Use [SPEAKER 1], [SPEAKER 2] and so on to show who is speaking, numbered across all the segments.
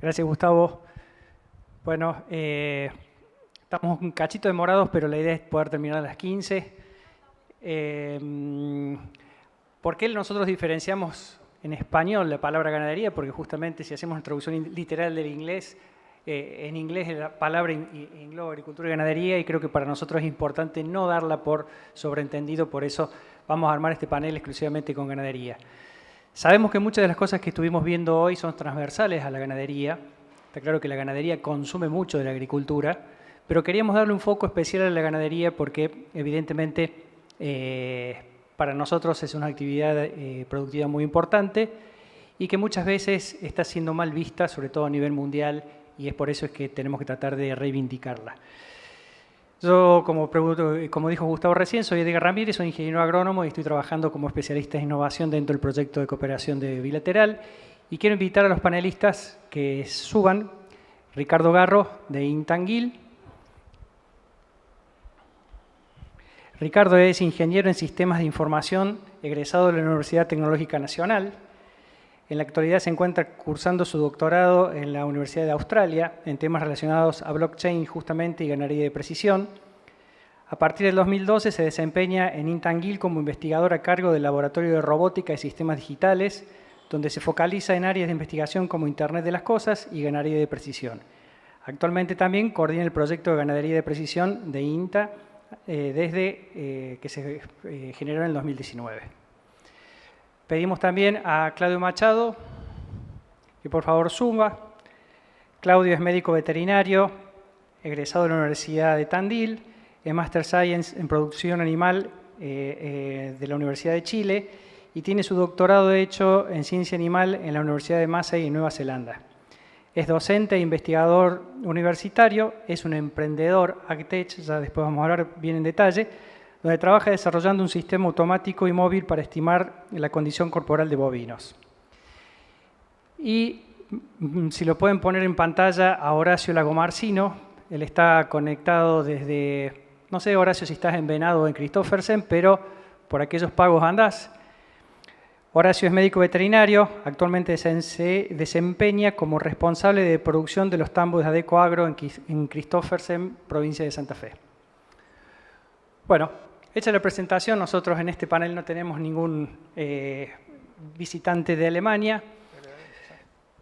[SPEAKER 1] Gracias, Gustavo. Bueno, estamos un cachito demorados, pero la idea es poder terminar a las 15. ¿Por qué nosotros diferenciamos en español la palabra ganadería? Porque justamente si hacemos una traducción literal del inglés, en inglés la palabra engloba agricultura y ganadería y creo que para nosotros es importante no darla por sobreentendido, por eso vamos a armar este panel exclusivamente con ganadería. Sabemos que muchas de las cosas que estuvimos viendo hoy son transversales a la ganadería. Está claro que la ganadería consume mucho de la agricultura, pero queríamos darle un foco especial a la ganadería porque evidentemente para nosotros es una actividad productiva muy importante y que muchas veces está siendo mal vista, sobre todo a nivel mundial, y es por eso es que tenemos que tratar de reivindicarla. Yo, como dijo Gustavo recién, soy Edgar Ramírez, soy ingeniero agrónomo y estoy trabajando como especialista en innovación dentro del proyecto de cooperación de Bilateral. Y quiero invitar a los panelistas que suban. Ricardo Garro, de Intanguil. Ricardo es ingeniero en sistemas de información, egresado de la Universidad Tecnológica Nacional. En la actualidad se encuentra cursando su doctorado en la Universidad de Australia en temas relacionados a blockchain justamente y ganadería de precisión. A partir del 2012 se desempeña en Intanguil como investigador a cargo del Laboratorio de Robótica y Sistemas Digitales, donde se focaliza en áreas de investigación como Internet de las Cosas y ganadería de precisión. Actualmente también coordina el proyecto de ganadería de precisión de INTA desde que se generó en el 2019. Pedimos también a Claudio Machado, que por favor suba. Claudio es médico veterinario, egresado de la Universidad de Tandil, es Master Science en Producción Animal de la Universidad de Chile y tiene su doctorado hecho en Ciencia Animal en la Universidad de Massey en Nueva Zelanda. Es docente e investigador universitario, es un emprendedor AgTech, ya después vamos a hablar bien en detalle, donde trabaja desarrollando un sistema automático y móvil para estimar la condición corporal de bovinos. Y si lo pueden poner en pantalla a Horacio Lagomarcino, él está conectado desde, no sé Horacio si estás en Venado o en Christoffersen, pero por aquellos pagos andás. Horacio es médico veterinario, actualmente se desempeña como responsable de producción de los tambos de Adeco Agro en Christoffersen, provincia de Santa Fe. Bueno, hecha la presentación, nosotros en este panel no tenemos ningún visitante de Alemania,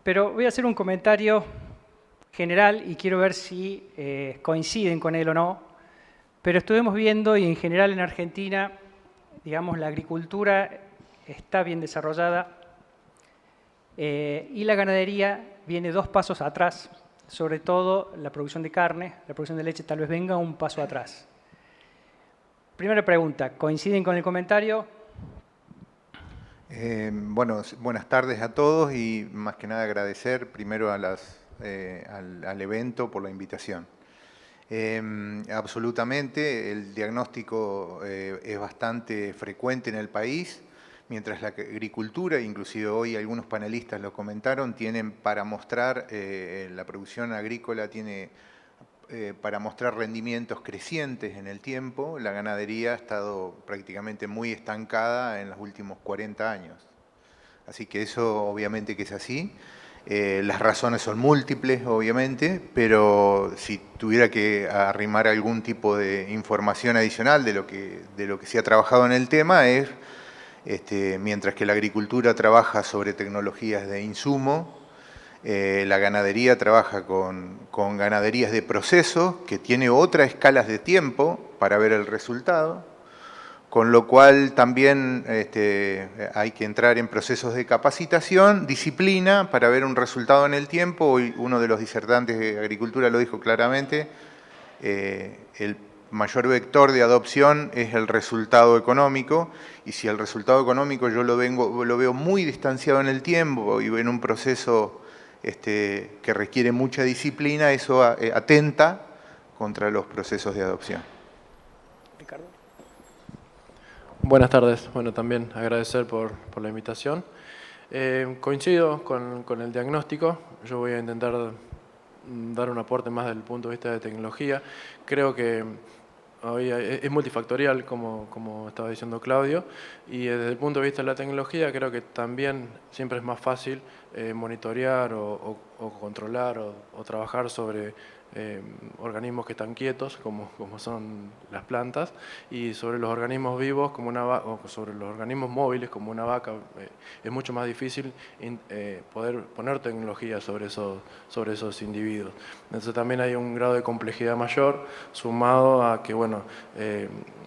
[SPEAKER 1] pero voy a hacer un comentario general y quiero ver si coinciden con él o no, pero estuvimos viendo y en general en Argentina, digamos, la agricultura está bien desarrollada y la ganadería viene 2 pasos atrás, sobre todo la producción de carne, la producción de leche tal vez venga un paso atrás. Primera pregunta, ¿coinciden con el comentario?
[SPEAKER 2] Bueno, buenas tardes a todos y más que nada agradecer primero al evento por la invitación. Absolutamente, el diagnóstico es bastante frecuente en el país, mientras la agricultura, inclusive hoy algunos panelistas lo comentaron, tienen para mostrar, la producción agrícola tiene para mostrar rendimientos crecientes en el tiempo. La ganadería ha estado prácticamente muy estancada en los últimos 40 años. Así que eso obviamente que es así. Las razones son múltiples, obviamente, pero si tuviera que arrimar algún tipo de información adicional de lo que se ha trabajado en el tema es, mientras que la agricultura trabaja sobre tecnologías de insumo, la ganadería trabaja con ganaderías de proceso que tiene otras escalas de tiempo para ver el resultado, con lo cual también hay que entrar en procesos de capacitación, disciplina, para ver un resultado en el tiempo. Hoy uno de los disertantes de agricultura lo dijo claramente, el mayor vector de adopción es el resultado económico, y si el resultado económico yo lo veo muy distanciado en el tiempo y en un proceso que requiere mucha disciplina, eso atenta contra los procesos de adopción.
[SPEAKER 1] Ricardo.
[SPEAKER 3] Buenas tardes. Bueno, también agradecer por la invitación. Coincido con el diagnóstico. Yo voy a intentar dar un aporte más desde el punto de vista de tecnología. Creo que hoy es multifactorial, como estaba diciendo Claudio, y desde el punto de vista de la tecnología creo que también siempre es más fácil monitorear o controlar o trabajar sobre organismos que están quietos, como son las plantas, y sobre los organismos vivos, como o sobre los organismos móviles, como una vaca. Es mucho más difícil poder poner tecnología sobre esos individuos. Entonces también hay un grado de complejidad mayor, sumado a que, bueno,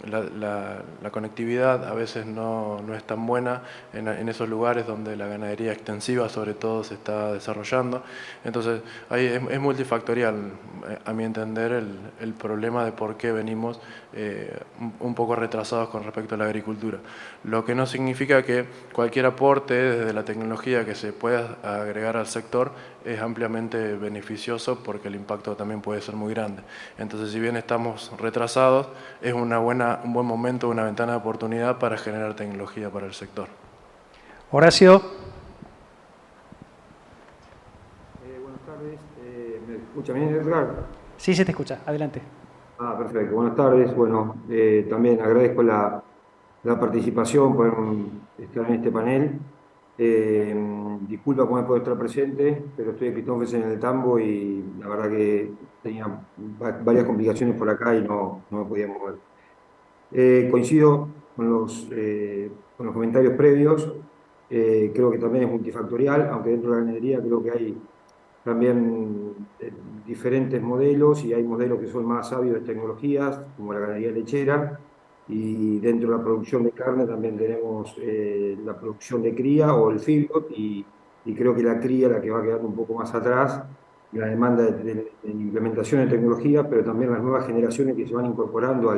[SPEAKER 3] la conectividad a veces no es tan buena en esos lugares donde la ganadería extensiva sobre todo se está desarrollando. Entonces ahí es multifactorial, a mi entender, el problema de por qué venimos un poco retrasados con respecto a la agricultura. Lo que no significa que cualquier aporte desde la tecnología que se pueda agregar al sector es ampliamente beneficioso, porque el impacto también puede ser muy grande. Entonces, si bien estamos retrasados, es un buen momento, una ventana de oportunidad para generar tecnología para el sector.
[SPEAKER 1] Horacio.
[SPEAKER 4] Buenas tardes. ¿Me escucha bien, Edgar?
[SPEAKER 1] Sí, se te escucha. Adelante.
[SPEAKER 4] Perfecto. Buenas tardes. Bueno, también agradezco la participación por estar en este panel. Disculpa por no poder estar presente, pero estoy aquí 2 veces en el tambo y la verdad que tenía varias complicaciones por acá y no me podía mover. Coincido con los comentarios previos. Creo que también es multifactorial, aunque dentro de la ganadería creo que hay también diferentes modelos, y hay modelos que son más sabios de tecnologías, como la ganadería lechera, y dentro de la producción de carne también tenemos la producción de cría o el feedlot, y creo que la cría la que va quedando un poco más atrás, la demanda de implementación de tecnología, pero también las nuevas generaciones que se van incorporando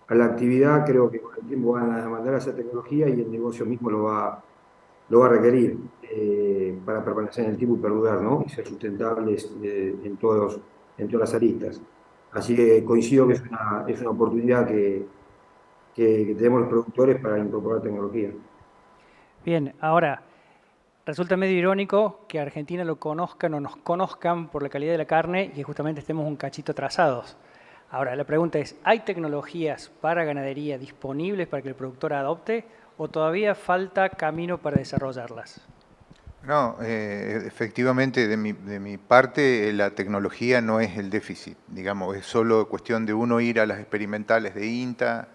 [SPEAKER 4] a la actividad, creo que con el tiempo van a demandar esa tecnología y el negocio mismo lo va a requerir para permanecer en el tiempo y perdurar, ¿no? Y ser sustentables en todas las aristas. Así que coincido que es una oportunidad que tenemos los productores para incorporar tecnología.
[SPEAKER 1] Bien, ahora, resulta medio irónico que Argentina lo conozcan o nos conozcan por la calidad de la carne y justamente estemos un cachito atrasados. Ahora, la pregunta es, ¿hay tecnologías para ganadería disponibles para que el productor adopte o todavía falta camino para desarrollarlas?
[SPEAKER 2] No, efectivamente, de mi parte, la tecnología no es el déficit, digamos, es solo cuestión de uno ir a las experimentales de INTA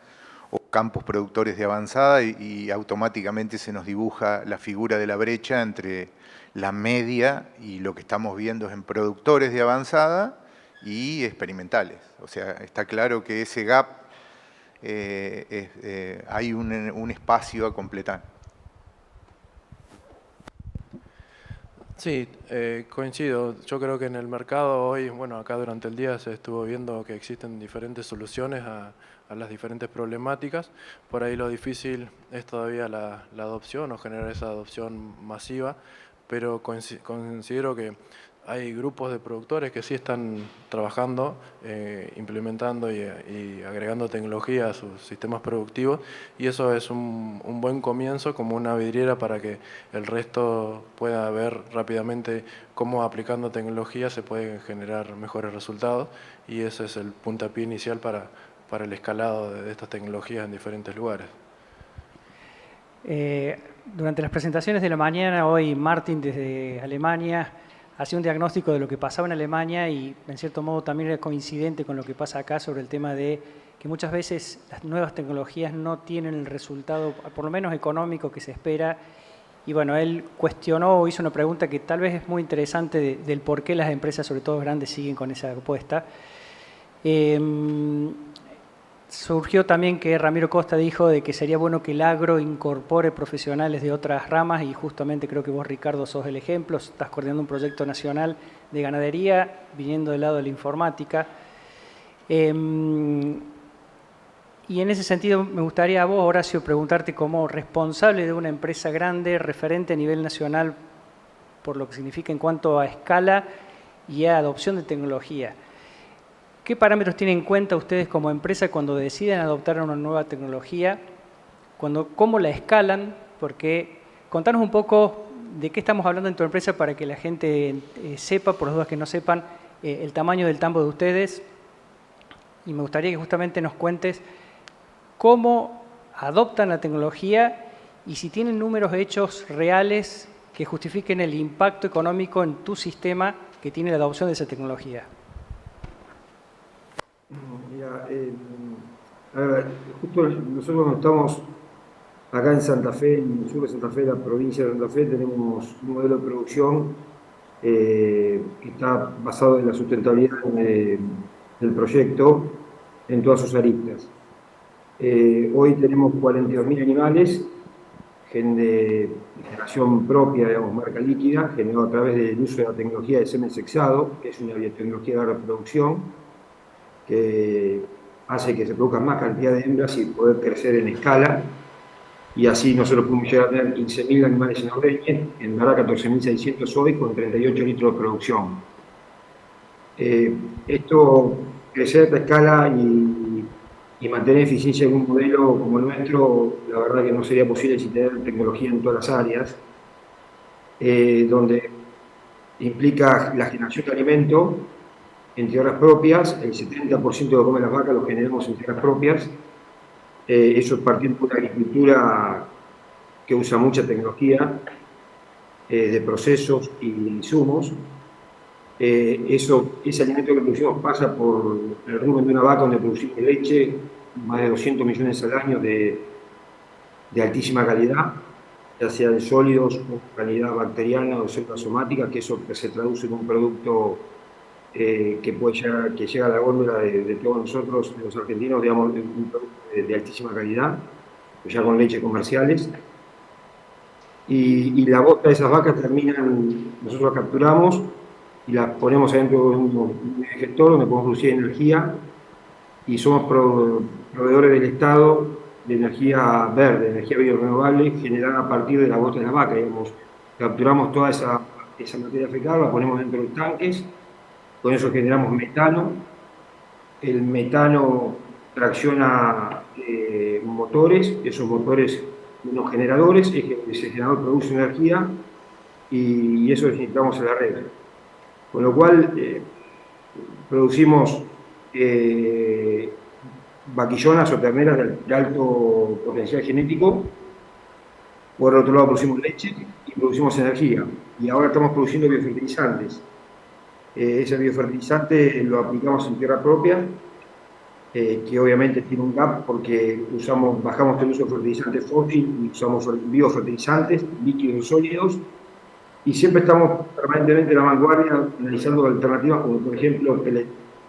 [SPEAKER 2] o campos productores de avanzada y automáticamente se nos dibuja la figura de la brecha entre la media y lo que estamos viendo en productores de avanzada y experimentales. O sea, está claro que ese gap hay un espacio a completar.
[SPEAKER 3] Sí, coincido. Yo creo que en el mercado hoy, bueno, acá durante el día se estuvo viendo que existen diferentes soluciones a las diferentes problemáticas. Por ahí lo difícil es todavía la adopción o generar esa adopción masiva, pero considero que hay grupos de productores que sí están trabajando, implementando y agregando tecnología a sus sistemas productivos, y eso es un buen comienzo, como una vidriera para que el resto pueda ver rápidamente cómo aplicando tecnología se pueden generar mejores resultados, y ese es el puntapié inicial para el escalado de estas tecnologías en diferentes lugares.
[SPEAKER 1] Durante las presentaciones de la mañana, hoy Martin desde Alemania hacía un diagnóstico de lo que pasaba en Alemania y en cierto modo también era coincidente con lo que pasa acá sobre el tema de que muchas veces las nuevas tecnologías no tienen el resultado, por lo menos económico, que se espera. Y bueno, él cuestionó o hizo una pregunta que tal vez es muy interesante del por qué las empresas, sobre todo grandes, siguen con esa apuesta. Surgió también que Ramiro Costa dijo de que sería bueno que el agro incorpore profesionales de otras ramas, y justamente creo que vos, Ricardo, sos el ejemplo. Estás coordinando un proyecto nacional de ganadería viniendo del lado de la informática. Y en ese sentido me gustaría a vos, Horacio, preguntarte como responsable de una empresa grande, referente a nivel nacional por lo que significa en cuanto a escala y a adopción de tecnología. ¿Qué parámetros tienen en cuenta ustedes como empresa cuando deciden adoptar una nueva tecnología? ¿Cómo la escalan? Porque contanos un poco de qué estamos hablando en tu empresa para que la gente sepa, por las dudas que no sepan, el tamaño del tambo de ustedes. Y me gustaría que justamente nos cuentes cómo adoptan la tecnología y si tienen números hechos reales que justifiquen el impacto económico en tu sistema que tiene la adopción de esa tecnología.
[SPEAKER 4] Mira, a ver, justo nosotros estamos acá en Santa Fe, en el sur de Santa Fe, la provincia de Santa Fe, tenemos un modelo de producción que está basado en la sustentabilidad del proyecto en todas sus aristas. Hoy tenemos 42.000 animales de generación propia, digamos, marca líquida, generado a través del uso de la tecnología de semen sexado, que es una biotecnología de reproducción, que hace que se produzca más cantidad de hembras y poder crecer en escala, y así nosotros podemos llegar a tener 15.000 animales en ordeñe, en verdad 14.600 hoy, con 38 litros de producción. Esto, crecer a esta escala y mantener eficiencia en un modelo como el nuestro, la verdad que no sería posible sin tener tecnología en todas las áreas, donde implica la generación de alimento en tierras propias. El 70% de lo que comen las vacas lo generamos en tierras propias. Eso es partiendo de una agricultura que usa mucha tecnología de procesos y insumos. Ese alimento que producimos pasa por el rumen de una vaca donde producimos leche, más de 200 millones al año de altísima calidad, ya sea de sólidos o calidad bacteriana o de células somáticas, que eso se traduce en un producto que llega a la góndola de todos nosotros, de los argentinos, digamos, un producto de altísima calidad, ya con leche comerciales. Y la bosta de esas vacas nosotros las capturamos y las ponemos adentro de un injector donde podemos producir energía, y somos proveedores del Estado de energía verde, energía biorenovable, generada a partir de la bosta de la vaca. Digamos, capturamos toda esa materia fecal, la ponemos dentro de tanques, con eso generamos metano. El metano tracciona motores, esos motores, unos generadores, ese generador produce energía y eso necesitamos en la red. Con lo cual, producimos vaquillonas o terneras de alto potencial genético. Por otro lado, producimos leche y producimos energía. Y ahora estamos produciendo biofertilizantes. Ese biofertilizante lo aplicamos en tierra propia, que obviamente tiene un gap porque bajamos el uso de fertilizantes fósiles y usamos biofertilizantes líquidos y sólidos. Y siempre estamos permanentemente en la vanguardia analizando alternativas como, por ejemplo,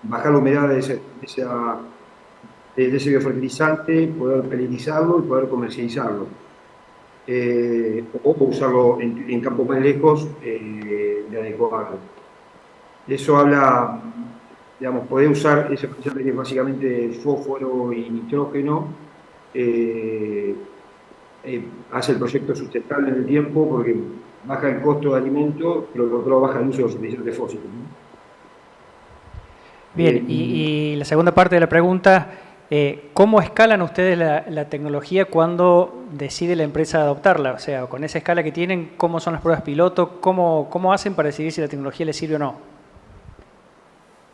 [SPEAKER 4] bajar la humedad de ese biofertilizante, poder peletizarlo y poder comercializarlo. O usarlo en campos más lejos de adecuado. Eso habla, digamos, poder usar ese fertilizante que es básicamente fósforo y nitrógeno, hace el proyecto sustentable en el tiempo porque baja el costo de alimento, pero por otro lado baja el uso de los fertilizantes fósiles, ¿no?
[SPEAKER 1] Bien, y la segunda parte de la pregunta, ¿cómo escalan ustedes la tecnología cuando decide la empresa adoptarla? O sea, con esa escala que tienen, ¿cómo son las pruebas piloto? ¿Cómo hacen para decidir si la tecnología les sirve o no?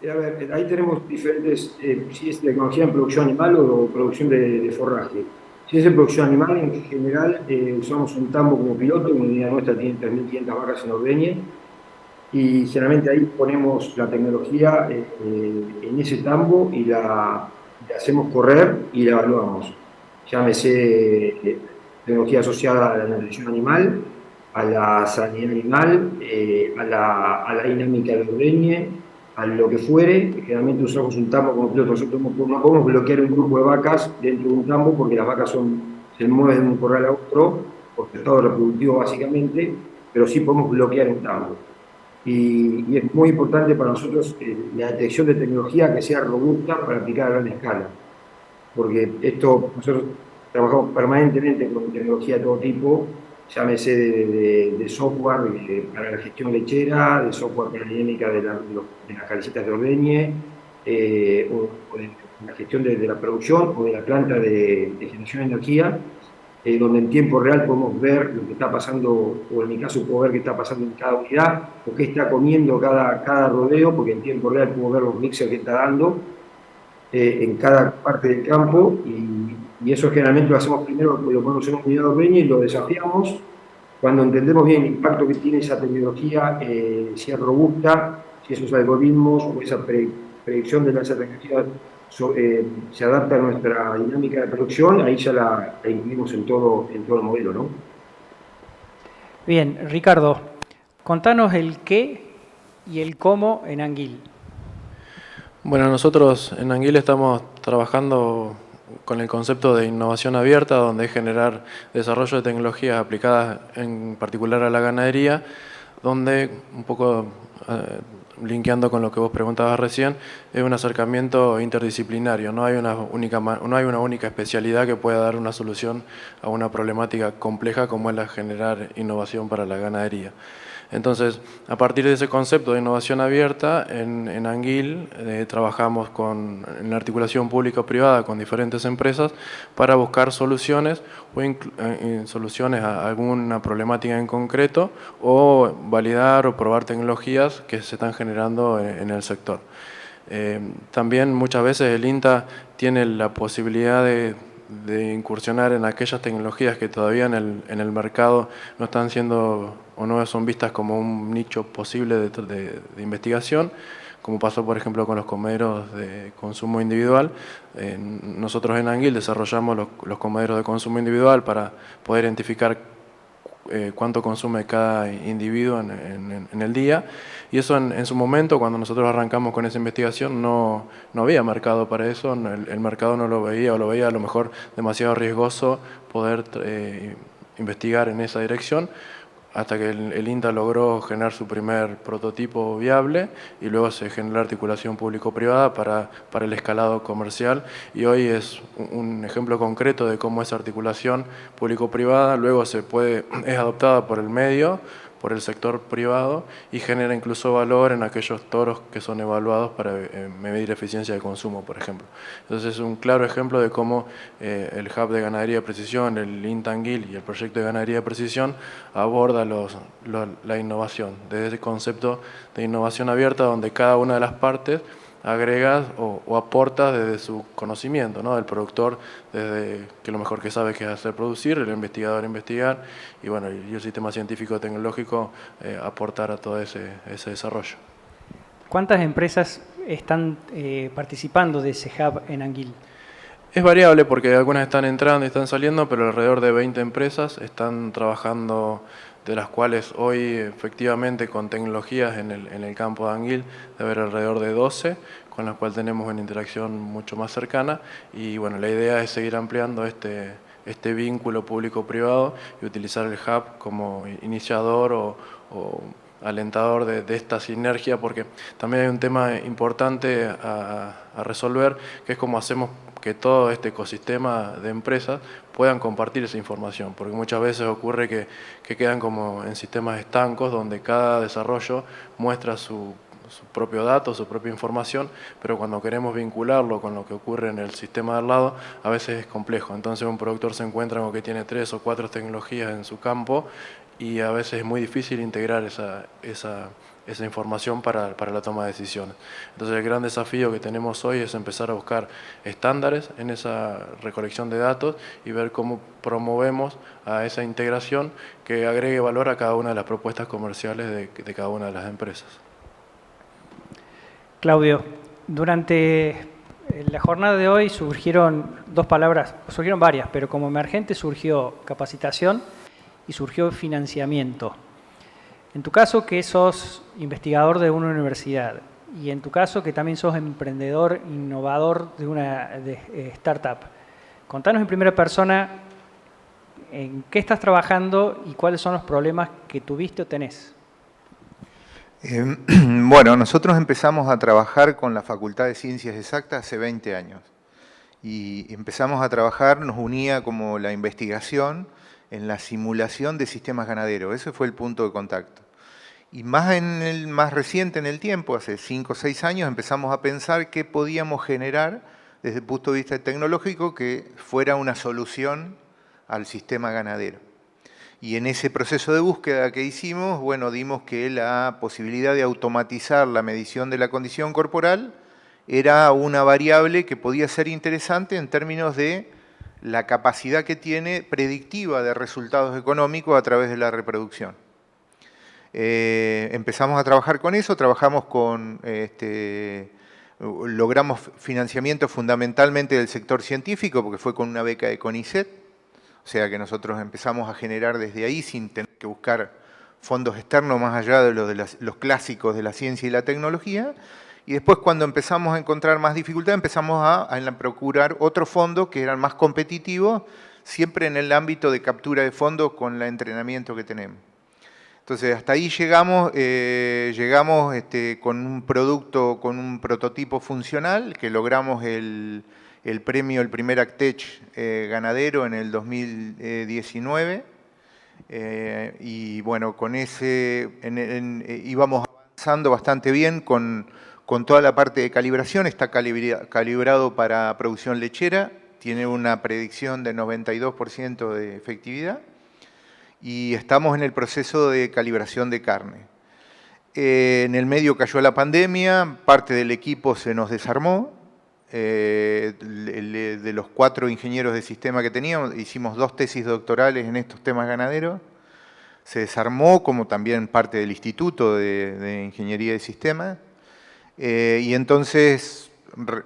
[SPEAKER 4] A ver, ahí tenemos diferentes, si es tecnología en producción animal o producción de forraje. Si es en producción animal, en general usamos un tambo como piloto, una unidad nuestra tiene 3.500 vacas en ordeñe, y generalmente ahí ponemos la tecnología en ese tambo y la hacemos correr y la evaluamos. Llámese tecnología asociada a la nutrición animal, a la sanidad animal, a la dinámica de ordeñe, a lo que fuere. Generalmente usamos un tambo como piloto. Nosotros no podemos bloquear un grupo de vacas dentro de un tambo porque las vacas se mueven de un corral a otro por su estado reproductivo básicamente, pero sí podemos bloquear un tambo. Y es muy importante para nosotros la detección de tecnología que sea robusta para aplicar a gran escala, porque nosotros trabajamos permanentemente con tecnología de todo tipo, llámese de software para la gestión lechera, de software para la dinámica de las calecitas de ordeñe, o de la gestión de la producción o de la planta de generación de energía, donde en tiempo real podemos ver lo que está pasando, o en mi caso puedo ver qué está pasando en cada unidad, o qué está comiendo cada rodeo, porque en tiempo real puedo ver los mixers que está dando en cada parte del campo, y eso generalmente lo hacemos primero, lo ponemos en un unidad de ordeñe y lo desafiamos, cuando entendemos bien el impacto que tiene esa tecnología, si es robusta, si esos algoritmos o esa predicción de esa tecnología se adapta a nuestra dinámica de producción, ahí ya la incluimos en todo el modelo, ¿no?
[SPEAKER 1] Bien, Ricardo, contanos el qué y el cómo en Anguil.
[SPEAKER 3] Bueno, nosotros en Anguil estamos trabajando con el concepto de innovación abierta, donde es generar desarrollo de tecnologías aplicadas en particular a la ganadería, donde, un poco linkeando con lo que vos preguntabas recién, es un acercamiento interdisciplinario. No hay una única especialidad que pueda dar una solución a una problemática compleja como es la generar innovación para la ganadería. Entonces, a partir de ese concepto de innovación abierta, en Anguil trabajamos en la articulación pública-privada con diferentes empresas para buscar soluciones soluciones a alguna problemática en concreto o validar o probar tecnologías que se están generando en el sector. También muchas veces el INTA tiene la posibilidad de incursionar en aquellas tecnologías que todavía en el mercado no están siendo o no son vistas como un nicho posible de investigación, como pasó por ejemplo con los comederos de consumo individual. Nosotros en Anguil desarrollamos los comederos de consumo individual para poder identificar cuánto consume cada individuo en el día, y eso en su momento, cuando nosotros arrancamos con esa investigación, no había mercado para eso, el mercado no lo veía, o lo veía a lo mejor demasiado riesgoso poder investigar en esa dirección, hasta que el INTA logró generar su primer prototipo viable y luego se generó la articulación público-privada para el escalado comercial, y hoy es un ejemplo concreto de cómo esa articulación público-privada luego es adoptada por el medio, por el sector privado, y genera incluso valor en aquellos toros que son evaluados para medir eficiencia de consumo, por ejemplo. Entonces es un claro ejemplo de cómo el Hub de Ganadería de Precisión, el INTA Anguil y el proyecto de Ganadería de Precisión aborda la innovación, desde ese concepto de innovación abierta, donde cada una de las partes agrega o aporta desde su conocimiento, ¿no? El productor, desde que lo mejor que sabe que es hacer producir, el investigador investigar, y bueno, y el sistema científico tecnológico aportar a todo ese desarrollo.
[SPEAKER 1] ¿Cuántas empresas están participando de ese hub en Anguil?
[SPEAKER 3] Es variable porque algunas están entrando y están saliendo, pero alrededor de 20 empresas están trabajando, de las cuales hoy efectivamente con tecnologías en el campo de Anguil debe haber alrededor de 12, con las cuales tenemos una interacción mucho más cercana, y bueno, la idea es seguir ampliando este vínculo público-privado y utilizar el hub como iniciador o alentador de esta sinergia, porque también hay un tema importante a resolver, que es cómo hacemos que todo este ecosistema de empresas puedan compartir esa información, porque muchas veces ocurre que quedan como en sistemas estancos, donde cada desarrollo muestra su propio dato, su propia información, pero cuando queremos vincularlo con lo que ocurre en el sistema de al lado, a veces es complejo. Entonces un productor se encuentra con que tiene 3 o 4 tecnologías en su campo, y a veces es muy difícil integrar esa información para la toma de decisiones. Entonces el gran desafío que tenemos hoy es empezar a buscar estándares en esa recolección de datos y ver cómo promovemos a esa integración que agregue valor a cada una de las propuestas comerciales de cada una de las empresas.
[SPEAKER 1] Claudio, durante la jornada de hoy surgieron varias, pero como emergente surgió capacitación y surgió financiamiento. En tu caso, que sos investigador de una universidad, y en tu caso, que también sos emprendedor, innovador de una startup, contanos en primera persona en qué estás trabajando y cuáles son los problemas que tuviste o tenés.
[SPEAKER 2] Bueno, nosotros empezamos a trabajar con la Facultad de Ciencias Exactas hace 20 años. Y empezamos a trabajar, nos unía como la investigación en la simulación de sistemas ganaderos. Ese fue el punto de contacto. Y más reciente en el tiempo, hace 5 o 6 años, empezamos a pensar qué podíamos generar desde el punto de vista tecnológico que fuera una solución al sistema ganadero. Y en ese proceso de búsqueda que hicimos, bueno, dimos que la posibilidad de automatizar la medición de la condición corporal era una variable que podía ser interesante en términos de la capacidad que tiene predictiva de resultados económicos a través de la reproducción. Empezamos a trabajar con eso, trabajamos con, logramos financiamiento fundamentalmente del sector científico, porque fue con una beca de CONICET, o sea que nosotros empezamos a generar desde ahí sin tener que buscar fondos externos más allá de los clásicos de la ciencia y la tecnología. Y después, cuando empezamos a encontrar más dificultad, empezamos a procurar otros fondos que eran más competitivos, siempre en el ámbito de captura de fondos con el entrenamiento que tenemos. Entonces, hasta ahí llegamos con un producto, con un prototipo funcional, que logramos el premio, el primer Actech ganadero en el 2019. Y bueno, con ese íbamos avanzando bastante bien con toda la parte de calibración. Está calibrado para producción lechera, tiene una predicción de 92% de efectividad. Y estamos en el proceso de calibración de carne. En el medio cayó la pandemia, parte del equipo se nos desarmó. De los 4 ingenieros de sistema que teníamos, hicimos 2 tesis doctorales en estos temas ganaderos. Se desarmó, como también parte del Instituto de Ingeniería de Sistemas. Y entonces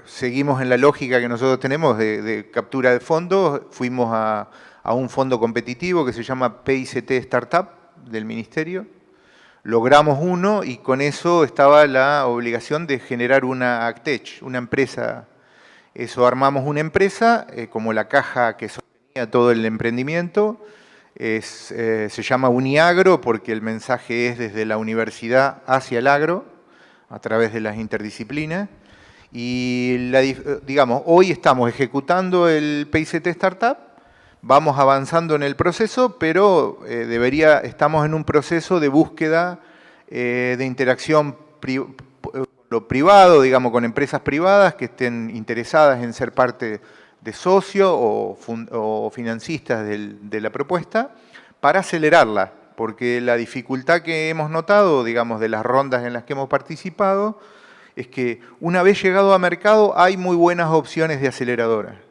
[SPEAKER 2] seguimos en la lógica que nosotros tenemos de captura de fondos. Fuimos a un fondo competitivo que se llama PICT Startup del Ministerio. Logramos uno y con eso estaba la obligación de generar una Actech, una empresa. Eso, armamos una empresa como la caja que sostenía todo el emprendimiento. Se llama Uniagro porque el mensaje es desde la universidad hacia el agro, a través de las interdisciplinas. Y digamos, hoy estamos ejecutando el PICT Startup. Vamos avanzando en el proceso, pero estamos en un proceso de búsqueda de interacción lo privado, digamos, con empresas privadas que estén interesadas en ser parte de socio o financistas de la propuesta, para acelerarla, porque la dificultad que hemos notado, digamos, de las rondas en las que hemos participado, es que una vez llegado a mercado hay muy buenas opciones de aceleradora.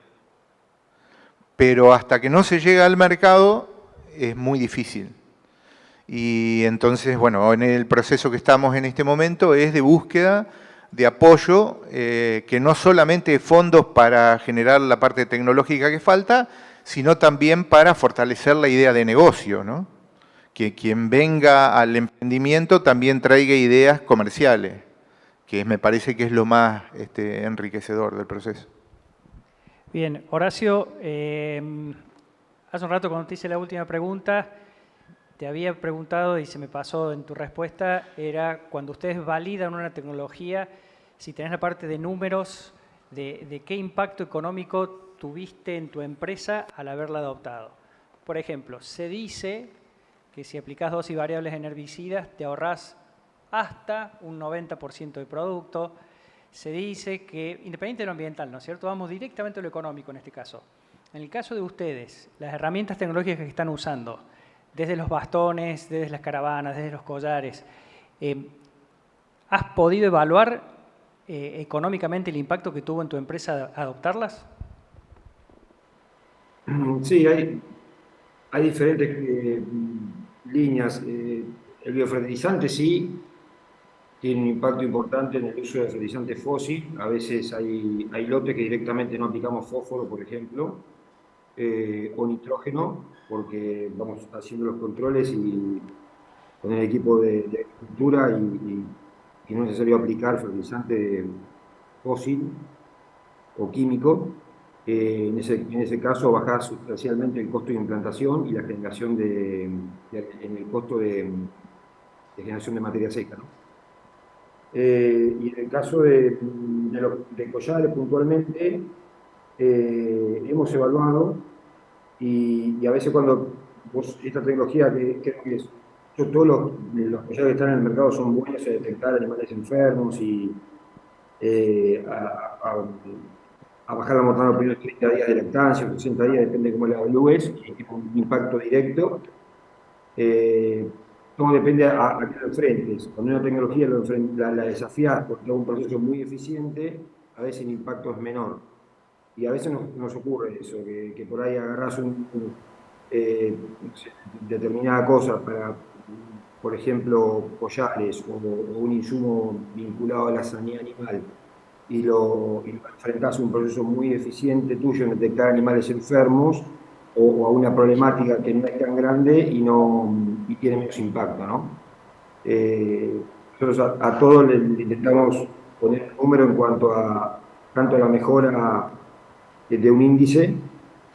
[SPEAKER 2] Pero hasta que no se llega al mercado es muy difícil. Y entonces, bueno, en el proceso que estamos en este momento es de búsqueda de apoyo, que no solamente fondos para generar la parte tecnológica que falta, sino también para fortalecer la idea de negocio, ¿no? Que quien venga al emprendimiento también traiga ideas comerciales, que me parece que es lo más enriquecedor del proceso.
[SPEAKER 1] Bien, Horacio, hace un rato cuando te hice la última pregunta, te había preguntado, y se me pasó en tu respuesta, era cuando ustedes validan una tecnología, si tenés la parte de números, de qué impacto económico tuviste en tu empresa al haberla adoptado. Por ejemplo, se dice que si aplicás dosis variables en herbicidas, te ahorrás hasta un 90% de producto. Se dice que, independiente de lo ambiental, ¿no es cierto? Vamos directamente a lo económico en este caso. En el caso de ustedes, las herramientas tecnológicas que están usando, desde los bastones, desde las caravanas, desde los collares, ¿has podido evaluar económicamente el impacto que tuvo en tu empresa adoptarlas?
[SPEAKER 4] Sí, hay diferentes líneas. El biofertilizante sí tiene un impacto importante en el uso de fertilizante fósil. A veces hay lotes que directamente no aplicamos fósforo, por ejemplo, o nitrógeno, porque vamos haciendo los controles y con el equipo de agricultura y no es necesario aplicar fertilizante fósil o químico. En ese caso baja sustancialmente el costo de implantación y la generación en el costo de generación de materia seca, ¿no? Y en el caso de collares puntualmente, hemos evaluado y a veces cuando esta tecnología que creo que todos los collares que están en el mercado son buenos a detectar animales enfermos y a bajar la mortalidad en 30 días de lactancia, 60 días, depende de cómo la evalúes, y tiene un impacto directo. Todo depende a qué lo enfrentes. Cuando una tecnología la desafías porque es un proceso muy eficiente, a veces el impacto es menor. Y a veces nos ocurre eso, que por ahí agarrás no sé, determinada cosa para, por ejemplo, collares o un insumo vinculado a la sanidad animal y lo enfrentás a un proceso muy eficiente tuyo en detectar animales enfermos o a una problemática que no es tan grande y tiene menos impacto, ¿no? Nosotros a todos le intentamos poner un número en cuanto a tanto la mejora de un índice,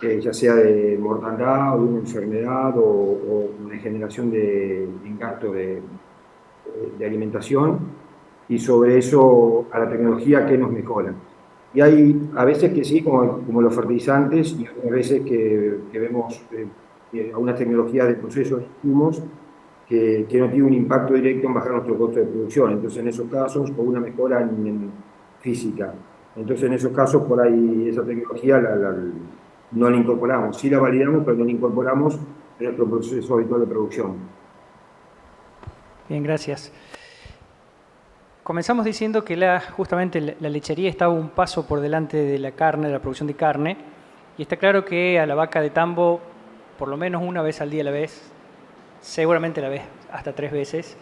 [SPEAKER 4] ya sea de mortandad o de una enfermedad o una generación de impacto de alimentación, y sobre eso a la tecnología que nos mejora. Y hay a veces que sí, como los fertilizantes, y otras veces que vemos algunas tecnologías de procesos de insumos que no tiene un impacto directo en bajar nuestro costo de producción. Entonces, en esos casos, o una mejora en física. Entonces, en esos casos, por ahí esa tecnología no la incorporamos. Sí la validamos, pero no la incorporamos en nuestro proceso habitual de producción.
[SPEAKER 1] Bien, gracias. Comenzamos diciendo que justamente la lechería estaba un paso por delante de la carne, de la producción de carne, y está claro que a la vaca de tambo, por lo menos una vez al día la ves, seguramente la ves hasta 3 veces,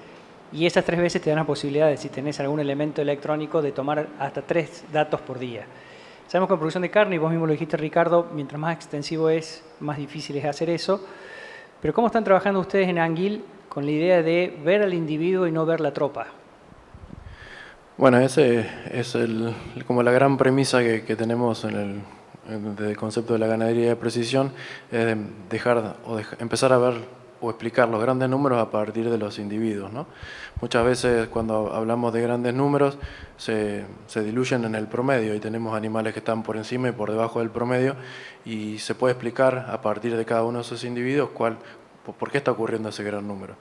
[SPEAKER 1] y esas 3 veces te dan la posibilidad de, si tenés algún elemento electrónico, de tomar hasta 3 datos por día. Sabemos que en producción de carne, y vos mismo lo dijiste, Ricardo, mientras más extensivo es, más difícil es hacer eso. Pero ¿cómo están trabajando ustedes en Anguil con la idea de ver al individuo y no ver la tropa?
[SPEAKER 3] Bueno, ese es como la gran premisa que tenemos desde el concepto de la ganadería de precisión, es empezar a ver o explicar los grandes números a partir de los individuos, ¿no? Muchas veces cuando hablamos de grandes números se diluyen en el promedio y tenemos animales que están por encima y por debajo del promedio, y se puede explicar a partir de cada uno de esos individuos por qué está ocurriendo ese gran número.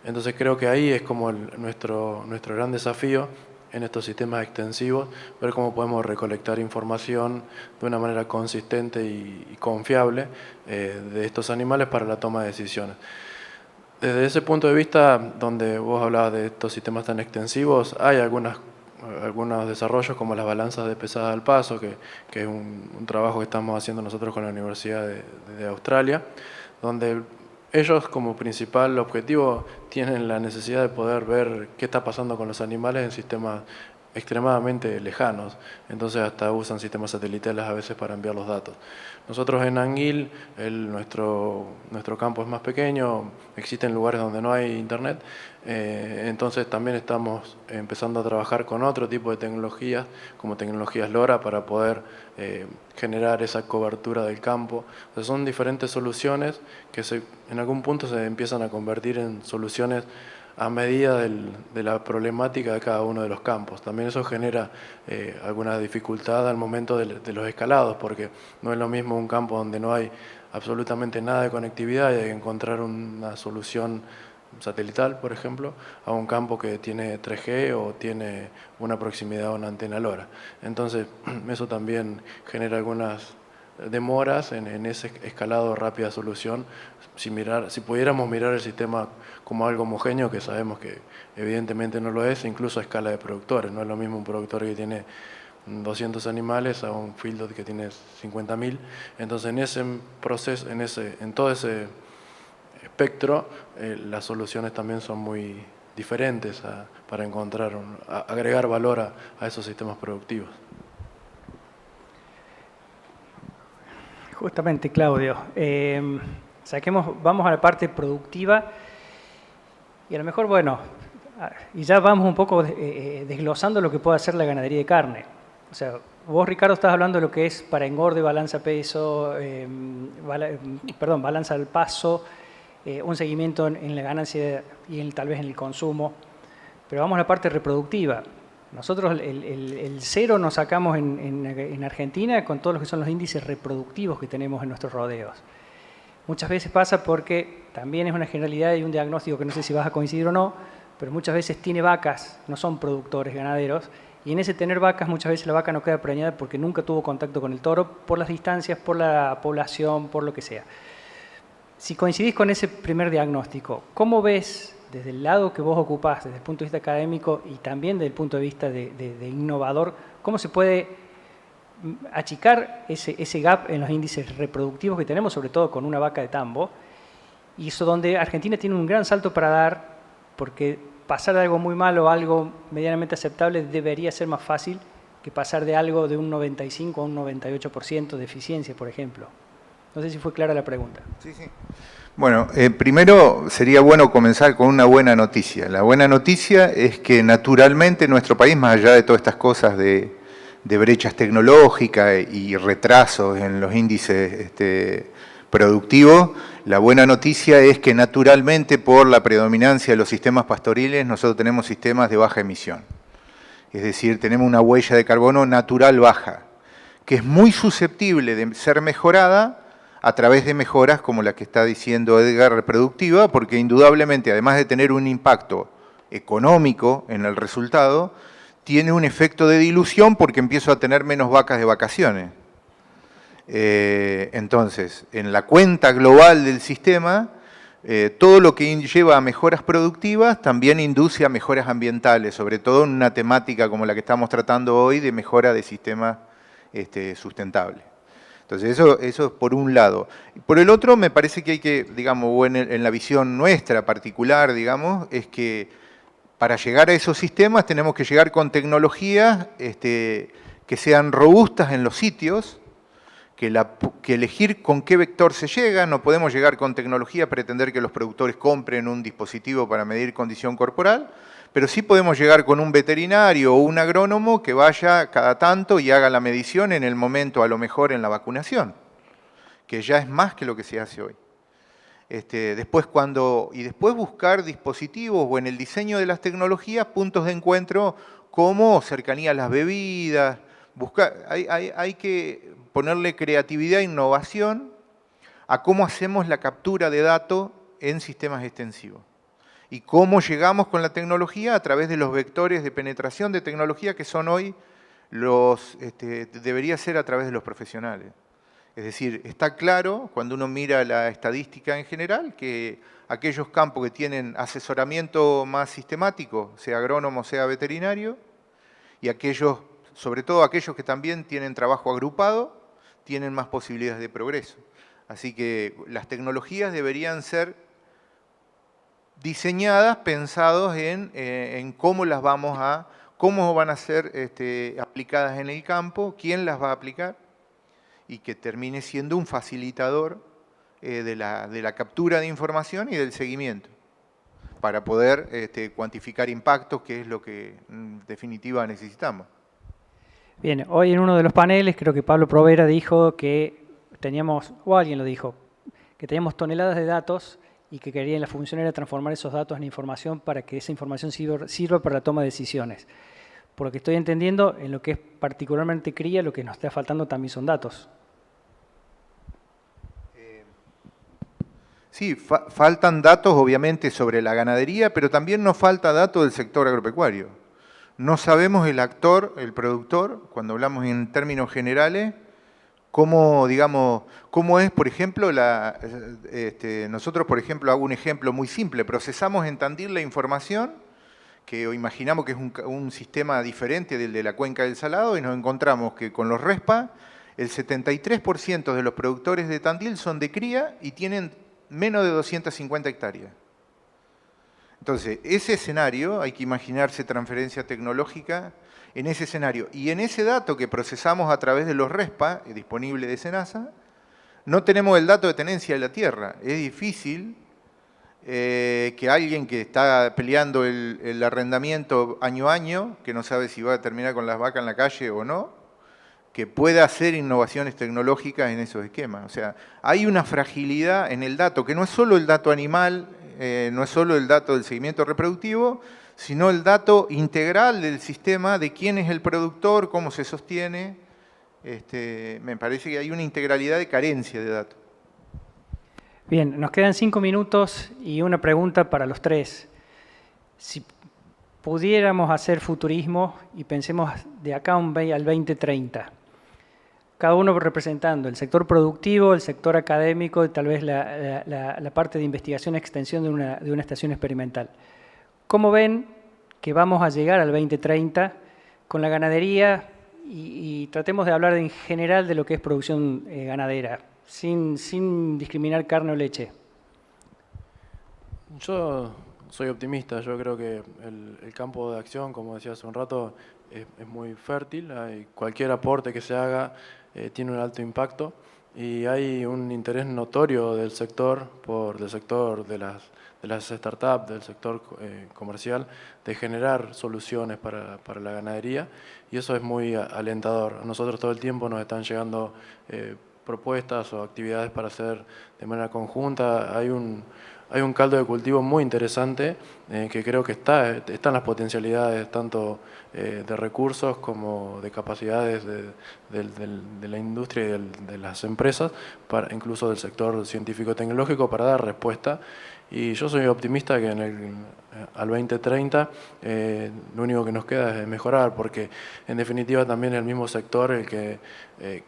[SPEAKER 3] Entonces creo que ahí es como nuestro gran desafío en estos sistemas extensivos, ver cómo podemos recolectar información de una manera consistente y confiable de estos animales para la toma de decisiones. Desde ese punto de vista, donde vos hablabas de estos sistemas tan extensivos, hay algunos desarrollos como las balanzas de pesada al paso, que es un trabajo que estamos haciendo nosotros con la Universidad de Australia, donde ellos como principal objetivo tienen la necesidad de poder ver qué está pasando con los animales en sistemas extremadamente lejanos, entonces hasta usan sistemas satelitales a veces para enviar los datos. Nosotros en Anguil, nuestro campo es más pequeño, existen lugares donde no hay internet, entonces también estamos empezando a trabajar con otro tipo de tecnologías, como tecnologías LoRa, para poder generar esa cobertura del campo. Entonces son diferentes soluciones que en algún punto se empiezan a convertir en soluciones a medida de la problemática de cada uno de los campos. También eso genera alguna dificultad al momento de los escalados, porque no es lo mismo un campo donde no hay absolutamente nada de conectividad y hay que encontrar una solución satelital, por ejemplo, a un campo que tiene 3G o tiene una proximidad a una antena LoRa. Entonces, eso también genera algunas demoras en ese escalado rápida solución. Si pudiéramos mirar el sistema como algo homogéneo, que sabemos que evidentemente no lo es, incluso a escala de productores. No es lo mismo un productor que tiene 200 animales a un field que tiene 50.000. Entonces en ese proceso, en todo ese espectro, las soluciones también son muy diferentes para agregar valor a esos sistemas productivos.
[SPEAKER 1] Justamente, Claudio. Vamos a la parte productiva y a lo mejor, bueno, y ya vamos un poco desglosando lo que puede hacer la ganadería de carne. O sea, vos, Ricardo, estás hablando de lo que es para engorde, balanza peso, balanza al paso, un seguimiento en la ganancia y tal vez en el consumo. Pero vamos a la parte reproductiva. Nosotros el cero nos sacamos en Argentina con todos los que son los índices reproductivos que tenemos en nuestros rodeos. Muchas veces pasa porque también es una generalidad y un diagnóstico que no sé si vas a coincidir o no, pero muchas veces tiene vacas, no son productores ganaderos, y en ese tener vacas muchas veces la vaca no queda preñada porque nunca tuvo contacto con el toro por las distancias, por la población, por lo que sea. Si coincidís con ese primer diagnóstico, ¿cómo ves desde el lado que vos ocupás, desde el punto de vista académico y también desde el punto de vista de innovador, cómo se puede achicar ese gap en los índices reproductivos que tenemos, sobre todo con una vaca de tambo, y eso donde Argentina tiene un gran salto para dar, porque pasar de algo muy malo a algo medianamente aceptable debería ser más fácil que pasar de algo de un 95 a un 98% de eficiencia, por ejemplo. No sé si fue clara la pregunta.
[SPEAKER 2] Sí, sí. Bueno, primero sería bueno comenzar con una buena noticia. La buena noticia es que naturalmente nuestro país, más allá de todas estas cosas de brechas tecnológicas y retrasos en los índices productivos, la buena noticia es que naturalmente por la predominancia de los sistemas pastoriles nosotros tenemos sistemas de baja emisión. Es decir, tenemos una huella de carbono natural baja, que es muy susceptible de ser mejorada a través de mejoras como la que está diciendo Edgar, reproductiva, porque indudablemente, además de tener un impacto económico en el resultado, tiene un efecto de dilución porque empiezo a tener menos vacas de vacaciones. Entonces, en la cuenta global del sistema, todo lo que lleva a mejoras productivas también induce a mejoras ambientales, sobre todo en una temática como la que estamos tratando hoy de mejora de sistemas sustentables. Entonces, eso es por un lado. Por el otro, me parece que hay que, digamos, en la visión nuestra particular, digamos, es que para llegar a esos sistemas tenemos que llegar con tecnologías que sean robustas en los sitios, que elegir con qué vector se llega. No podemos llegar con tecnología a pretender que los productores compren un dispositivo para medir condición corporal, pero sí podemos llegar con un veterinario o un agrónomo que vaya cada tanto y haga la medición en el momento, a lo mejor en la vacunación, que ya es más que lo que se hace hoy. Después buscar dispositivos o en el diseño de las tecnologías puntos de encuentro como cercanía a las bebidas. Hay que ponerle creatividad e innovación a cómo hacemos la captura de datos en sistemas extensivos. Y cómo llegamos con la tecnología a través de los vectores de penetración de tecnología que son hoy debería ser a través de los profesionales. Es decir, está claro, cuando uno mira la estadística en general, que aquellos campos que tienen asesoramiento más sistemático, sea agrónomo, sea veterinario, y aquellos, sobre todo aquellos que también tienen trabajo agrupado, tienen más posibilidades de progreso. Así que las tecnologías deberían ser diseñadas, pensados en cómo van a ser aplicadas en el campo, quién las va a aplicar, y que termine siendo un facilitador de la captura de información y del seguimiento, para poder cuantificar impactos, que es lo que en definitiva necesitamos.
[SPEAKER 1] Bien, hoy en uno de los paneles creo que Pablo Provera dijo que teníamos, o alguien lo dijo, que teníamos toneladas de datos y que querían, la función era transformar esos datos en información para que esa información sirva para la toma de decisiones. Por lo que estoy entendiendo, en lo que es particularmente cría, lo que nos está faltando también son datos.
[SPEAKER 2] Sí, faltan datos obviamente sobre la ganadería, pero también nos falta datos del sector agropecuario. No sabemos el actor, el productor, cuando hablamos en términos generales, cómo es, por ejemplo, nosotros, por ejemplo, hago un ejemplo muy simple, procesamos en Tandil la información, que imaginamos que es un sistema diferente del de la cuenca del Salado, y nos encontramos que con los RESPA, el 73% de los productores de Tandil son de cría y tienen menos de 250 hectáreas. Entonces, ese escenario, hay que imaginarse transferencia tecnológica en ese escenario. Y en ese dato que procesamos a través de los RESPA, disponible de SENASA, no tenemos el dato de tenencia de la tierra. Es difícil que alguien que está peleando el arrendamiento año a año, que no sabe si va a terminar con las vacas en la calle o no, que pueda hacer innovaciones tecnológicas en esos esquemas. O sea, hay una fragilidad en el dato, que no es solo el dato animal, no es solo el dato del seguimiento reproductivo, sino el dato integral del sistema, de quién es el productor, cómo se sostiene. Me parece que hay una integralidad de carencia de datos.
[SPEAKER 1] Bien, nos quedan 5 minutos y una pregunta para los tres. Si pudiéramos hacer futurismo y pensemos de acá al 2030, cada uno representando el sector productivo, el sector académico y tal vez la parte de investigación y extensión de una estación experimental. ¿Cómo ven que vamos a llegar al 2030 con la ganadería y tratemos de hablar en general de lo que es producción ganadera, sin discriminar carne o leche.
[SPEAKER 3] Yo soy optimista, yo creo que el campo de acción, como decía hace un rato, es muy fértil. Cualquier aporte que se haga tiene un alto impacto y hay un interés notorio del sector, de las startups, del sector comercial, de generar soluciones para la ganadería, y eso es muy alentador. A nosotros todo el tiempo nos están llegando propuestas o actividades para hacer de manera conjunta. Hay un caldo de cultivo muy interesante que creo que están las potencialidades tanto de recursos como de capacidades de la industria y de las empresas, incluso del sector científico-tecnológico, para dar respuesta. Y yo soy optimista que al 2030 lo único que nos queda es mejorar, porque en definitiva también es el mismo sector el que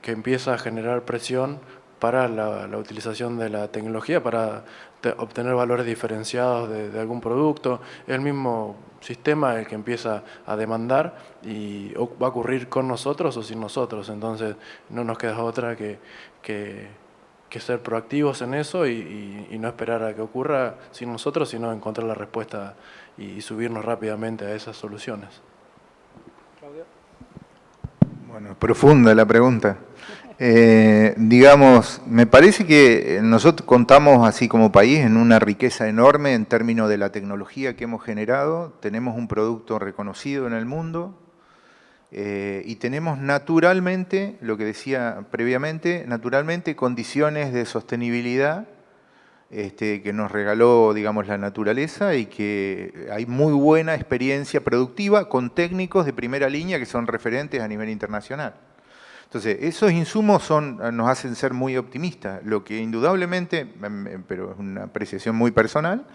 [SPEAKER 3] empieza a generar presión para la utilización de la tecnología, para obtener valores diferenciados de algún producto. Es el mismo sistema el que empieza a demandar, y va a ocurrir con nosotros o sin nosotros. Entonces no nos queda otra que ser proactivos en eso y no esperar a que ocurra sin nosotros, sino encontrar la respuesta y subirnos rápidamente a esas soluciones.
[SPEAKER 2] Bueno, profunda la pregunta. Digamos, me parece que nosotros contamos así como país en una riqueza enorme en términos de la tecnología que hemos generado. Tenemos un producto reconocido en el mundo y tenemos naturalmente, lo que decía previamente, naturalmente condiciones de sostenibilidad que nos regaló, digamos, la naturaleza, y que hay muy buena experiencia productiva con técnicos de primera línea que son referentes a nivel internacional. Entonces, esos insumos nos hacen ser muy optimistas. Lo que indudablemente, pero es una apreciación muy personal,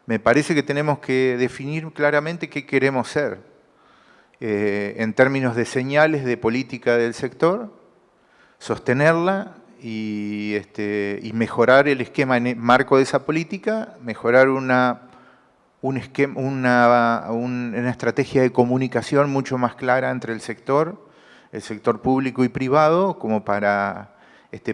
[SPEAKER 2] me parece que tenemos que definir claramente qué queremos ser en términos de señales de política del sector, sostenerla y mejorar el esquema marco de esa política, mejorar una estrategia de comunicación mucho más clara entre el sector público y privado, como para,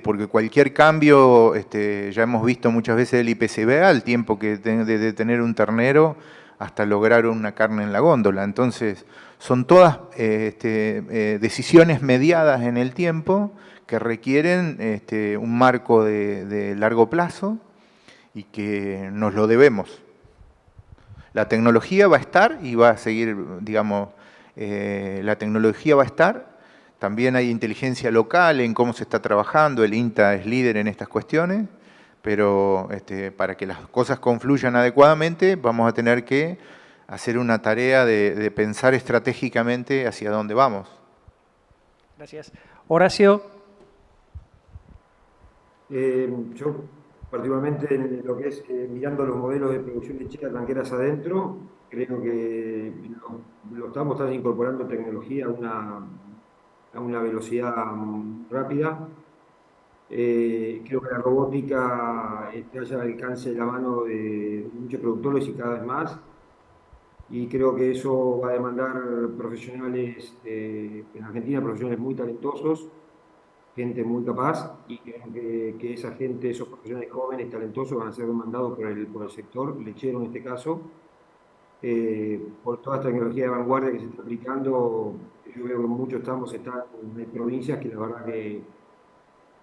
[SPEAKER 2] porque cualquier cambio, ya hemos visto muchas veces el IPCBA, al tiempo que de tener un ternero hasta lograr una carne en la góndola. Entonces, son todas decisiones mediadas en el tiempo que requieren un marco de largo plazo y que nos lo debemos. La tecnología va a estar y va a seguir, digamos, la tecnología va a estar. También hay inteligencia local en cómo se está trabajando, el INTA es líder en estas cuestiones, pero para que las cosas confluyan adecuadamente vamos a tener que hacer una tarea de pensar estratégicamente hacia dónde vamos.
[SPEAKER 1] Gracias. Horacio.
[SPEAKER 4] Yo, particularmente en lo que es mirando los modelos de producción lechera tanqueras adentro, creo que lo estamos incorporando tecnología a una velocidad rápida. Creo que la robótica está ya al alcance de la mano de muchos productores y cada vez más. Y creo que eso va a demandar profesionales, en Argentina, profesionales muy talentosos, gente muy capaz, y creo que esa gente, esos profesionales jóvenes, talentosos, van a ser demandados por el sector lechero en este caso. Por toda esta tecnología de vanguardia que se está aplicando, yo veo que muchos están en provincias que la verdad que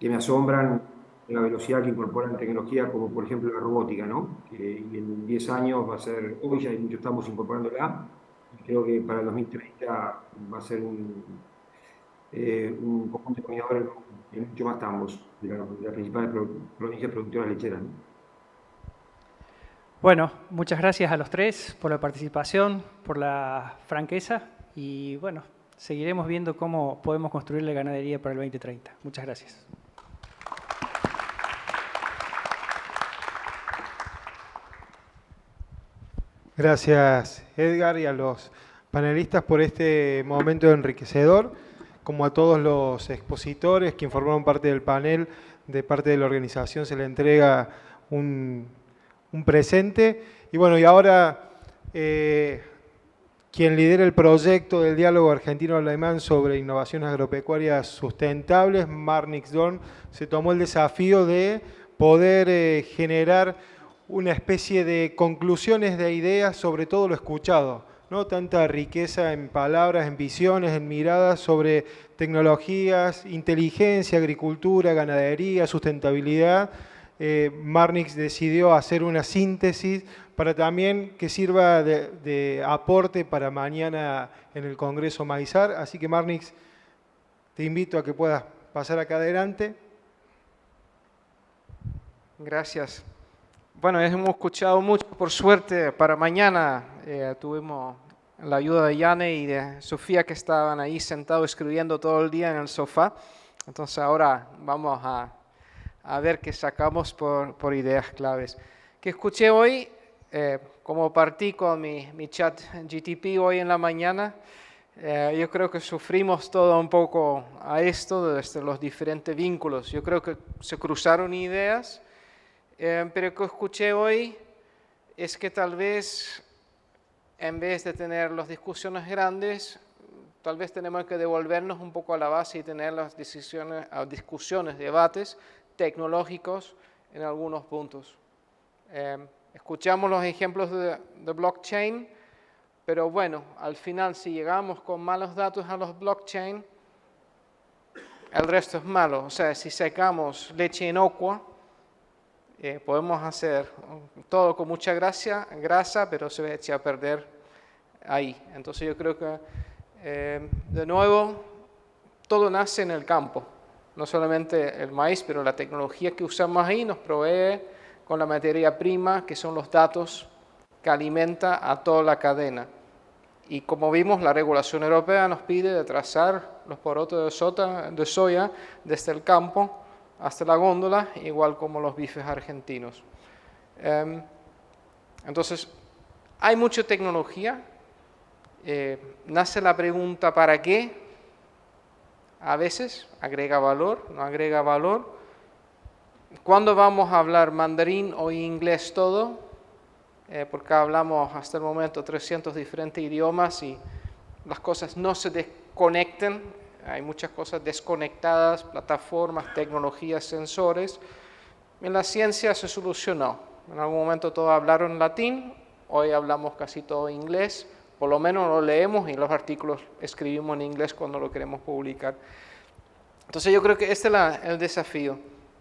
[SPEAKER 4] me asombran la velocidad que incorporan tecnología, como por ejemplo la robótica, ¿no? Y en 10 años va a ser, hoy ya muchos estamos incorporándola, y creo que para el 2030 va a ser un conjunto dominador en mucho más tambos de las principales provincias productoras lecheras, ¿no?
[SPEAKER 1] Bueno, muchas gracias a los tres por la participación, por la franqueza, y bueno, seguiremos viendo cómo podemos construir la ganadería para el 2030. Muchas gracias.
[SPEAKER 5] Gracias, Edgar, y a los panelistas por este momento enriquecedor, como a todos los expositores que formaron parte del panel. De parte de la organización se le entrega un presente. Y bueno, y ahora quien lidera el proyecto del diálogo argentino-alemán sobre innovaciones agropecuarias sustentables, Marnix Dorn, se tomó el desafío de poder generar una especie de conclusiones de ideas sobre todo lo escuchado, ¿no? Tanta riqueza en palabras, en visiones, en miradas sobre tecnologías, inteligencia, agricultura, ganadería, sustentabilidad. Marnix decidió hacer una síntesis para también que sirva de aporte para mañana en el Congreso Maizar. Así que Marnix, te invito a que puedas pasar acá adelante.
[SPEAKER 6] Gracias. Bueno, hemos escuchado mucho, por suerte, para mañana tuvimos la ayuda de Yane y de Sofía, que estaban ahí sentados escribiendo todo el día en el sofá. Entonces ahora vamos a ver qué sacamos por ideas claves. Que escuché hoy, como partí con mi chat GTP hoy en la mañana, yo creo que sufrimos todo un poco a esto desde los diferentes vínculos. Yo creo que se cruzaron ideas, pero lo que escuché hoy es que tal vez, en vez de tener las discusiones grandes, tal vez tenemos que devolvernos un poco a la base y tener las discusiones, debates tecnológicos en algunos puntos. Escuchamos los ejemplos de blockchain, pero bueno, al final si llegamos con malos datos a los blockchain, el resto es malo. O sea, si sacamos leche inocua, podemos hacer todo con mucha grasa, pero se va a echar a perder ahí. Entonces yo creo que, de nuevo, todo nace en el campo. No solamente el maíz, pero la tecnología que usamos ahí nos provee con la materia prima, que son los datos que alimenta a toda la cadena. Y como vimos, la regulación europea nos pide de trazar los porotos de soya desde el campo hasta la góndola, igual como los bifes argentinos. Entonces, hay mucha tecnología. Nace la pregunta ¿para qué? A veces agrega valor, no agrega valor. ¿Cuándo vamos a hablar mandarín o inglés todo? Porque hablamos hasta el momento 300 diferentes idiomas y las cosas no se desconectan. Hay muchas cosas desconectadas, plataformas, tecnologías, sensores. En la ciencia se solucionó. En algún momento todos hablaron latín, hoy hablamos casi todo inglés. Por lo menos lo leemos y los artículos escribimos en inglés cuando lo queremos publicar. Entonces yo creo que este es el desafío.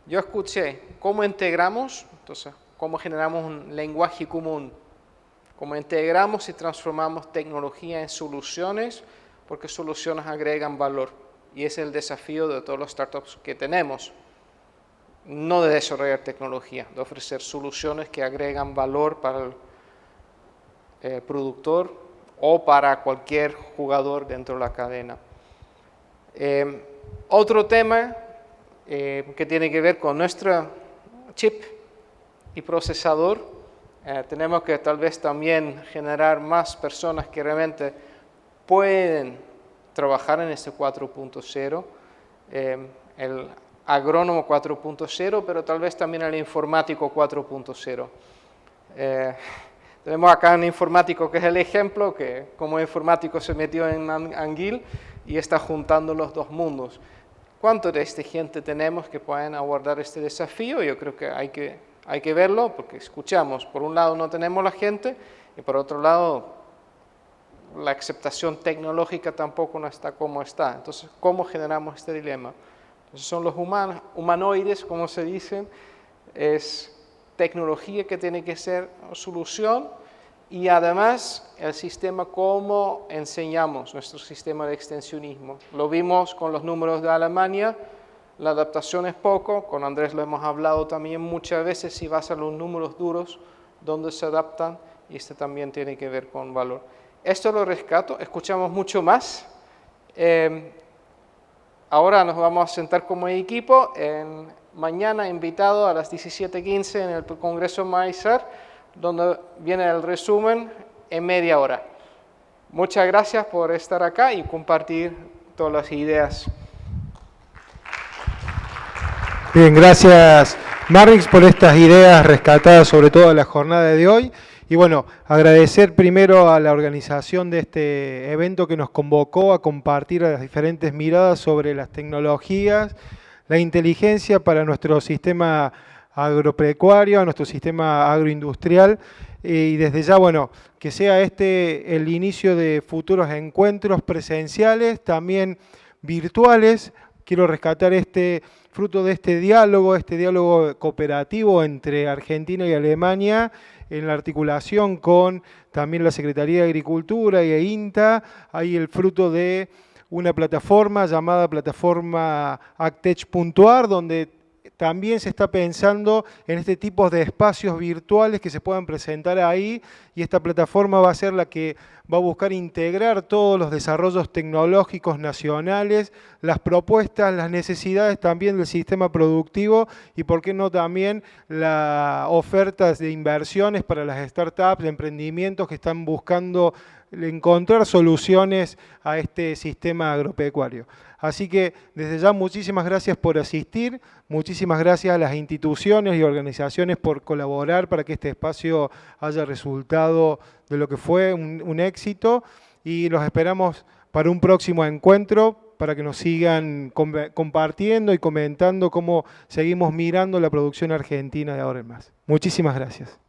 [SPEAKER 6] Yo escuché cómo integramos, entonces cómo generamos un lenguaje común, cómo integramos y transformamos tecnología en soluciones, porque soluciones agregan valor. Y ese es el desafío de todos los startups que tenemos. No de desarrollar tecnología, de ofrecer soluciones que agregan valor para el productor o para cualquier jugador dentro de la cadena. Otro tema que tiene que ver con nuestro chip y procesador, tenemos que tal vez también generar más personas que realmente pueden trabajar en este 4.0, el agrónomo 4.0, pero tal vez también el informático 4.0. Tenemos acá un informático que es el ejemplo, que como informático se metió en Anguil y está juntando los dos mundos. ¿Cuánto de esta gente tenemos que pueden abordar este desafío? Yo creo que hay que verlo, porque escuchamos, por un lado no tenemos la gente y por otro lado la aceptación tecnológica tampoco no está como está. Entonces, ¿cómo generamos este dilema? Entonces, son los humanoides, como se dice, es tecnología que tiene que ser solución y además el sistema cómo enseñamos nuestro sistema de extensionismo. Lo vimos con los números de Alemania, la adaptación es poco, con Andrés lo hemos hablado también muchas veces, si vas a los números duros, dónde se adaptan, y este también tiene que ver con valor. Esto lo rescato, escuchamos mucho más. Ahora nos vamos a sentar como equipo, mañana invitado a las 17:15 en el Congreso Maizar, donde viene el resumen en media hora. Muchas gracias por estar acá y compartir todas las ideas.
[SPEAKER 5] Bien, gracias Marnix por estas ideas rescatadas sobre todo de la jornada de hoy. Y bueno, agradecer primero a la organización de este evento que nos convocó a compartir las diferentes miradas sobre las tecnologías, la inteligencia para nuestro sistema agropecuario, a nuestro sistema agroindustrial, y desde ya, bueno, que sea este el inicio de futuros encuentros presenciales, también virtuales. Quiero rescatar fruto de este diálogo cooperativo entre Argentina y Alemania, en la articulación con también la Secretaría de Agricultura y INTA, hay el fruto de una plataforma llamada plataforma Actech.ar, donde también se está pensando en este tipo de espacios virtuales que se puedan presentar ahí, y esta plataforma va a ser la que va a buscar integrar todos los desarrollos tecnológicos nacionales, las propuestas, las necesidades también del sistema productivo y, por qué no, también las ofertas de inversiones para las startups, de emprendimientos que están buscando encontrar soluciones a este sistema agropecuario. Así que desde ya muchísimas gracias por asistir, muchísimas gracias a las instituciones y organizaciones por colaborar para que este espacio haya resultado de lo que fue un éxito, y los esperamos para un próximo encuentro para que nos sigan compartiendo y comentando cómo seguimos mirando la producción argentina de ahora en más. Muchísimas gracias.